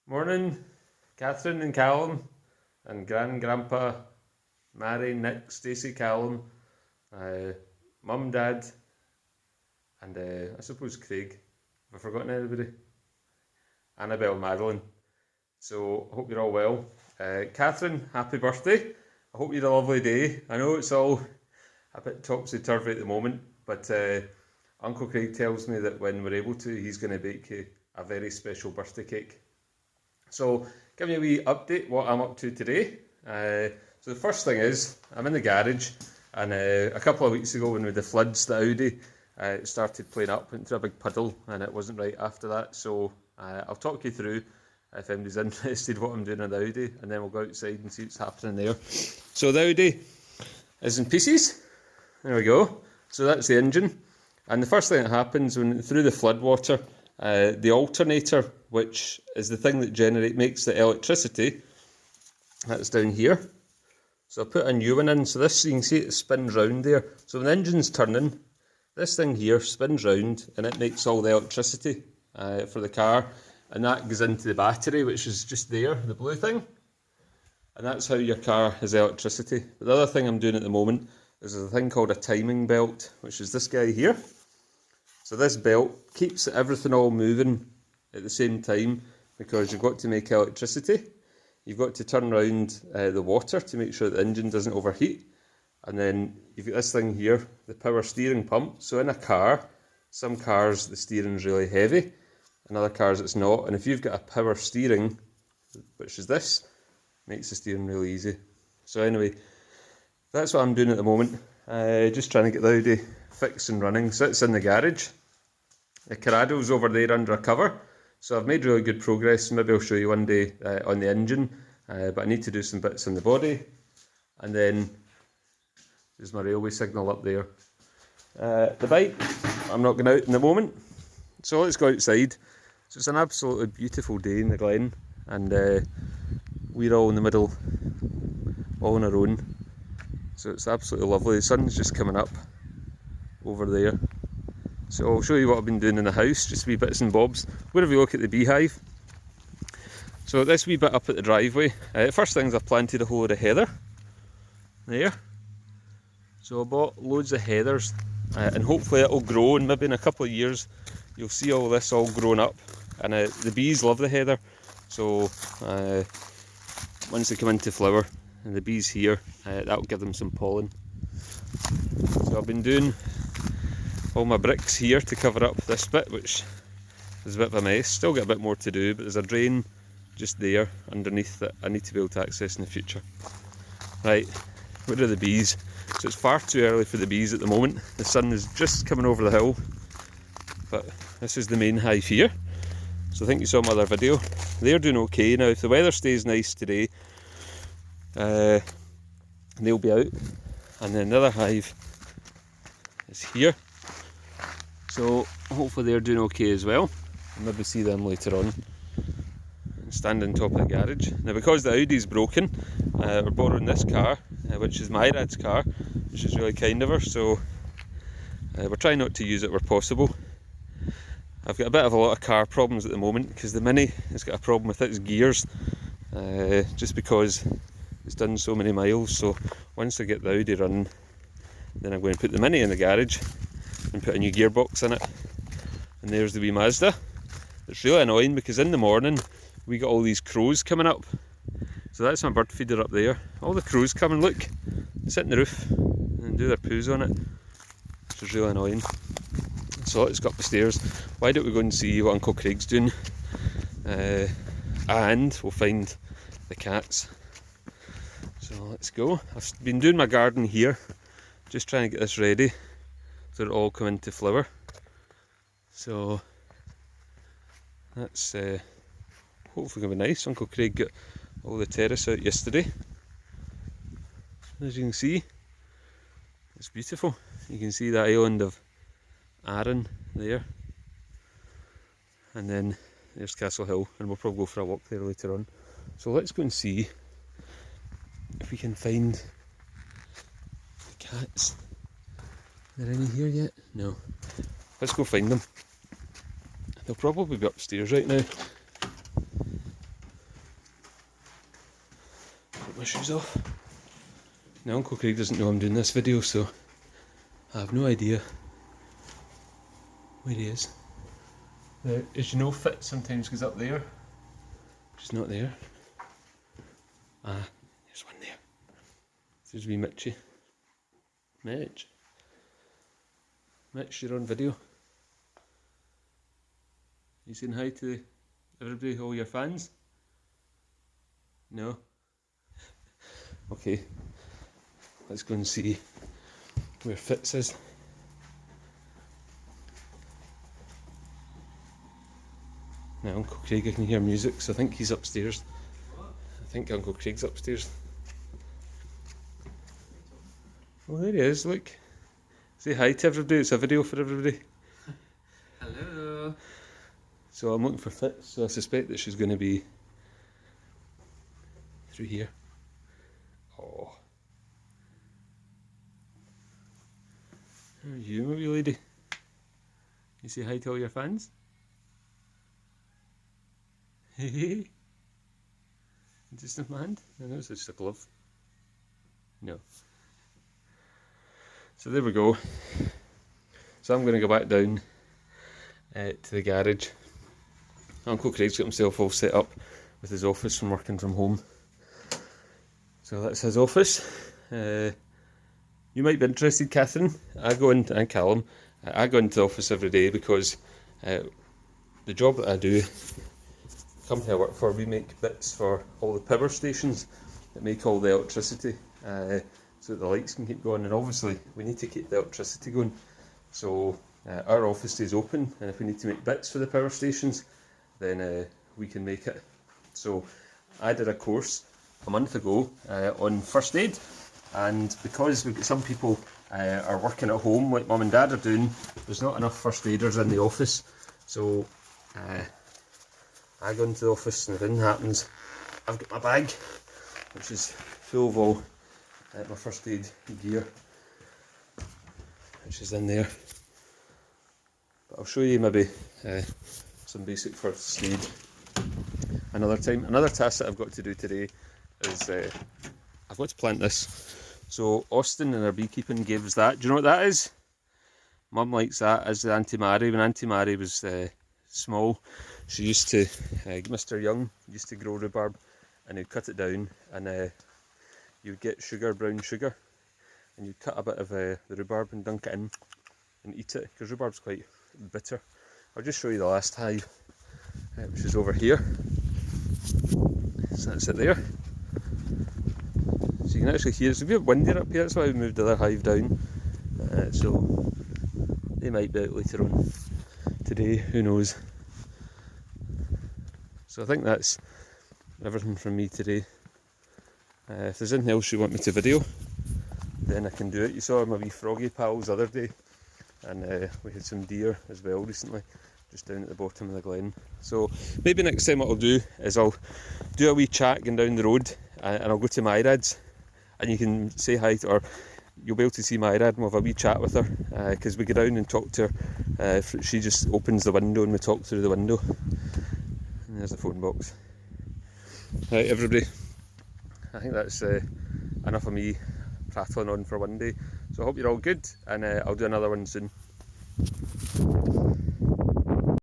Morning, Catherine and Callum, and Grandpa, Mary, Nick, Stacey, Callum, uh, Mum, Dad, and I suppose Craig. Have I forgotten anybody? Annabelle, Madeline. So, I hope you're all well. Catherine, happy birthday. I hope you had a lovely day. I know it's all a bit topsy-turvy at the moment, but Uncle Craig tells me that when we're able to, he's going to bake you a very special birthday cake. So, give me a wee update what I'm up to today. So the first thing is, I'm in the garage, and a couple of weeks ago when we had the floods, the Audi started playing up into a big puddle, and it wasn't right after that. So I'll talk you through, if anybody's interested, what I'm doing on the Audi, and then we'll go outside and see what's happening there. So the Audi is in pieces. There we go. So that's the engine. And the first thing that happens when through the flood water, the alternator, which is the thing that makes the electricity, that's down here. So I'll put a new one in. So this, you can see it spins round there. So when the engine's turning, this thing here spins round and it makes all the electricity for the car. And that goes into the battery, which is just there, the blue thing. And that's how your car has electricity. But the other thing I'm doing at the moment is a thing called a timing belt, which is this guy here. So this belt keeps everything all moving at the same time because you've got to make electricity. You've got to turn around the water to make sure the engine doesn't overheat. And then you've got this thing here, the power steering pump. So in a car, some cars the steering's really heavy, in other cars it's not. And if you've got a power steering, which is this, makes the steering really easy. So anyway, that's what I'm doing at the moment. Just trying to get the Audi fixed and running. So it's in the garage. The Corrado's over there under a cover. So I've made really good progress. Maybe I'll show you one day on the engine. But I need to do some bits on the body. And then there's my railway signal up there. The bike, I'm not going out in the moment. So let's go outside. So it's an absolutely beautiful day in the Glen. And we're all in the middle, all on our own. So it's absolutely lovely. The sun's just coming up over there. So I'll show you what I've been doing in the house, just wee bits and bobs. Wherever you look at the beehive. So this wee bit up at the driveway. First things, I've planted a whole load of heather. There. So I bought loads of heathers and hopefully it'll grow, and maybe in a couple of years you'll see all this all grown up. And the bees love the heather. So once they come into flower, and the bees here, that'll give them some pollen. So I've been doing all my bricks here to cover up this bit, which is a bit of a mess. Still got a bit more to do, but there's a drain just there underneath that I need to be able to access in the future. Right, where are the bees? So it's far too early for the bees at the moment. The sun is just coming over the hill, but this is the main hive here. So I think you saw my other video. They're doing okay now. If the weather stays nice today, they'll be out. And then the other hive is here. So hopefully they're doing okay as well. I'll maybe see them later on. And stand on top of the garage. Now because the Audi's broken, we're borrowing this car, which is my dad's car, which is really kind of her. So we're trying not to use it where possible. I've got a lot of car problems at the moment because the Mini has got a problem with its gears, just because it's done so many miles. So once I get the Audi running, then I'm going to put the Mini in the garage and put a new gearbox in it. And there's the wee Mazda. It's really annoying because in the morning we got all these crows coming up. So that's my bird feeder up there. All the crows come and look, sit in the roof and do their poos on it, which is really annoying. So let's go up the stairs. Why don't we go and see what Uncle Craig's doing, and we'll find the cats. So let's go. I've been doing my garden here, just trying to get this ready so it'll all come into flower. So that's hopefully going to be nice. Uncle Craig got all the terrace out yesterday. As you can see, it's beautiful. You can see the island of Arran there, and then there's Castle Hill, and we'll probably go for a walk there later on. So let's go and see if we can find the cats. Are there any here yet? No. Let's go find them. They'll probably be upstairs right now. my shoes off. Now Uncle Craig doesn't know I'm doing this video, so I have no idea where he is. As you know, Fit sometimes goes up there. She's not there. Ah, there's one there. There's wee Mitchie. Mitch, you're on video. You saying hi to everybody, all your fans? No? Okay, let's go and see where Fitz is. Now Uncle Craig, I can hear music, so I think he's upstairs. I think Uncle Craig's upstairs. Oh, there he is, look. Say hi to everybody, it's a video for everybody. Hello. So I'm looking for Fitz, so I suspect that she's going to be through here. Oh. How are you, my wee lady? You say hi to all your fans? Hey. Just a hand? I know it's just a glove. No. So there we go. So I'm going to go back down to the garage. Uncle Craig's got himself all set up with his office from working from home. So that's his office. You might be interested, Catherine. And Callum. I go into the office every day because the job that I do, the company I work for, we make bits for all the power stations that make all the electricity. So that the lights can keep going, and obviously we need to keep the electricity going. So our office stays open, and if we need to make bits for the power stations, then we can make it. So I did a course a month ago on first aid, and because we've got some people are working at home like Mum and Dad are doing, there's not enough first aiders in the office. So I go into the office, and if anything happens, I've got my bag, which is full of all my first aid gear, which is in there. But I'll show you maybe some basic first aid another time. Another task that I've got to do today is I've got to plant this. So Austin in our beekeeping gave us that. Do you know what that is? Mum likes that as the Auntie Mary. When Auntie Mary was small, she used to, Mr. Young used to grow rhubarb, and he'd cut it down, and you'd get sugar, brown sugar, and you'd cut a bit of the rhubarb and dunk it in and eat it, because rhubarb's quite bitter. I'll just show you the last hive, which is over here. So that's it there. So you can actually hear, it's a bit windier up here, that's why we moved the other hive down. So they might be out later on today, who knows. So I think that's everything from me today. If there's anything else you want me to video, then I can do it. You saw my wee froggy pals the other day, and we had some deer as well recently, just down at the bottom of the glen. So maybe next time what I'll do is I'll do a wee chat going down the road, and I'll go to my dad's, and you can say hi to her. You'll be able to see my dad and we'll have a wee chat with her, because we go down and talk to her. She just opens the window and we talk through the window. And there's the phone box. Right, everybody, I think that's enough of me prattling on for one day. So I hope you're all good, and I'll do another one soon.